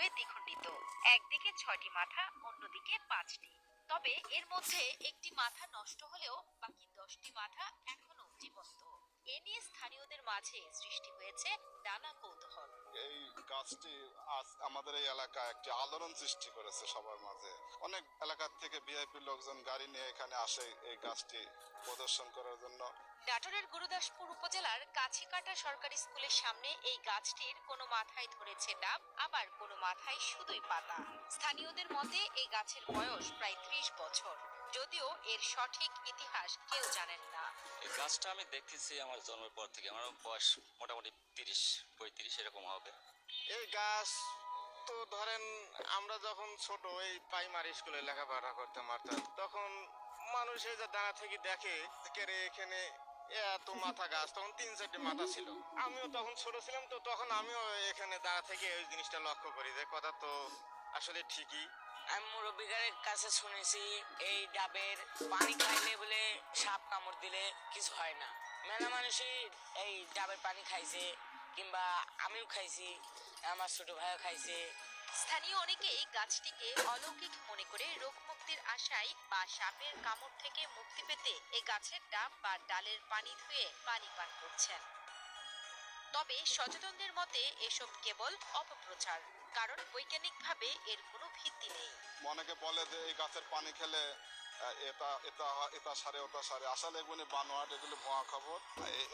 হয়ে দ্বিখণ্ডিত। একদিকে 6টি মাথা, অন্যদিকে 5টি। তবে এর মধ্যে একটি মাথা নষ্ট হলেও বাকি 10টি মাথা এখনো জীবন্ত। এ নিয়ে স্থানীয়দের মাঝে সৃষ্টি হয়েছে নানা কৌতূহল। এই গাছটি আজ আমাদের এই এলাকায় একটি আলোড়ন সৃষ্টি করেছে সবার মাঝে। অনেক এলাকার থেকে ভিআইপি লোকজন গাড়ি নিয়ে এখানে আসে এই গাছটি প্রদর্শন করার জন্য। নাটোরের গুরুদাসপুর উপজেলার কাছিকাটা সরকারি স্কুলের সামনে এই গাছটির কোনো মাথায় ধরেছে ডাব, আবার কোনো মাথায় শুধুই পাতা। স্থানীয়দের মতে এই গাছের বয়স প্রায় 30 বছর, যদিও এর সঠিক ইতিহাস কেউ জানেন না। এই গাছটা আমি দেখতেছি আমার জন্মের পর থেকে। আমার বয়স মোটামুটি 30-35 এরকম হবে। এই গাছ তো ধরেন আমরা যখন ছোট এই প্রাইমারি স্কুলে লেখাপড়া করতাম অর্থাৎ তখন মানুষ এই যে দাঁড়া থেকে দেখে রে এখানে এত মাথা গাছ, তখন 3-4টি মাথা ছিল। আমিও তখন ছোট ছিলাম, তো তখন আমিও এখানে দাঁড়া থেকে ওই জিনিসটা লক্ষ্য করি যে কথা তো আসলে ঠিকই। আমি মুরব্বীদের কাছে শুনেছি এই ডাবের পানি খাইলে বলে সাপ কামড় দিলে কিছু হয় না। মেলা মানুষই এই ডাবের পানি খাইছে, কিংবা আমিও খাইছি, আমার ছোট ভাইও খাইছে। স্থানীয় অনেকেই গাছটিকে অলৌকিক মনে করে রোগ মুক্তির আশায় বা সাপের কামড় থেকে মুক্তি পেতে এই গাছের ডাব বা ডালের পানি ধুয়ে পানি পান করছেন। তবে সচেতনদের মতে এসব কেবল অপপ্রচার, কারণ বৈজ্ঞানিকভাবে এর কোনো ভিত্তি নেই। অনেকে বলে যে এই গাছের পানি খেলে এটা এটা এটা সারে ওটা সারে। আসলে এগুলি বানোয়াট, এগুলি ভুয়া খবর।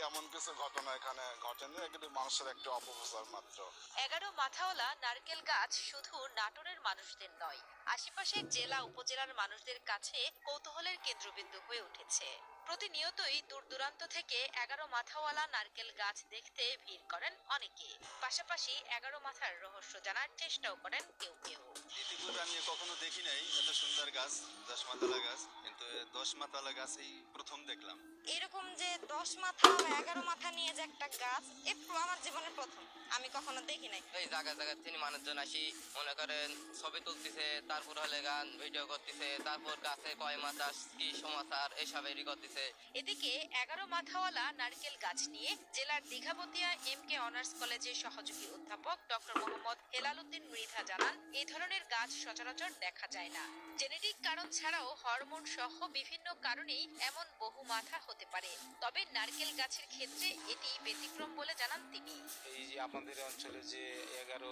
এমন কিছু ঘটনা এখানে ঘটেনি, এগুলি মানুষের একটি অপপ্রচার মাত্র। 11 মাথাওয়ালা নারকেল গাছ শুধু নাটোরের মানুষদের নয়, আশেপাশের জেলা উপজেলার মানুষদের কাছে কৌতূহলের কেন্দ্রবিন্দু হয়ে উঠেছে। প্রতিনিয়তই দূর দূরান্ত থেকে 11 মাথাওয়ালা নারকেল গাছ দেখতে ভিড় করেন অনেকে। পাশাপাশি 11 মাথার রহস্য জানার চেষ্টাও করেন কেউ কেউ। ইতিপূর্বে আমি কখনো দেখি নাই এত সুন্দর গাছ, 10 মাথাওয়ালা গাছ, কিন্তু 10 মাথাওয়ালা গাছ এই প্রথম দেখলাম। এরকম যে 10 মাথা বা 11 মাথা নিয়ে যে একটা গাছ, একটু আমার জীবনের প্রথম, আমি কখনো দেখি নাই। এই জায়গা জায়গা তিনি মানুষজন আসি মনে করেন ছবি তুলতেছে, তারপর হলে গান ভিডিও করতেছে, তারপর গাছে কয় মাথা কি সমাচার এসবেরই করতেছে। এদিকে 11 মাথাওয়ালা নারকেল গাছ নিয়ে জেলার দীঘাবতিয়া MK অনার্স কলেজের সহযোগী অধ্যাপক ডক্টর মোহাম্মদ হেলাল উদ্দিন মৃধা জানান, এই ধরনের গাছ সচরাচর দেখা যায় না। জেনেটিক কারণ ছাড়াও হরমোন সহ বিভিন্ন কারণেই এমন বহু মাথা হতে পারে। তবে নারকেল গাছের ক্ষেত্রে এটি ব্যতিক্রম বলে জানান তিনি। এই যে আপনাদের অঞ্চলে যে 11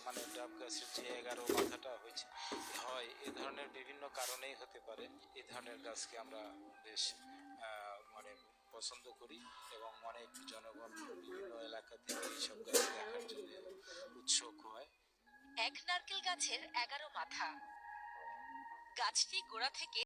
মানে ডাব গাছের যে 11 মাথাটা হয়েছে হয়, এ ধরনের বিভিন্ন কারণেই হতে পারে। এই ধরনের গাছকে আমরা বেশ মানে পছন্দ করি এবং অনেক জনগণ বিভিন্ন এলাকা থেকে এইসব গাছ দেখার জন্য উৎসুক হয়। এক নারকেল গাছের 11 মাথা। গাছটি গোড়া থেকে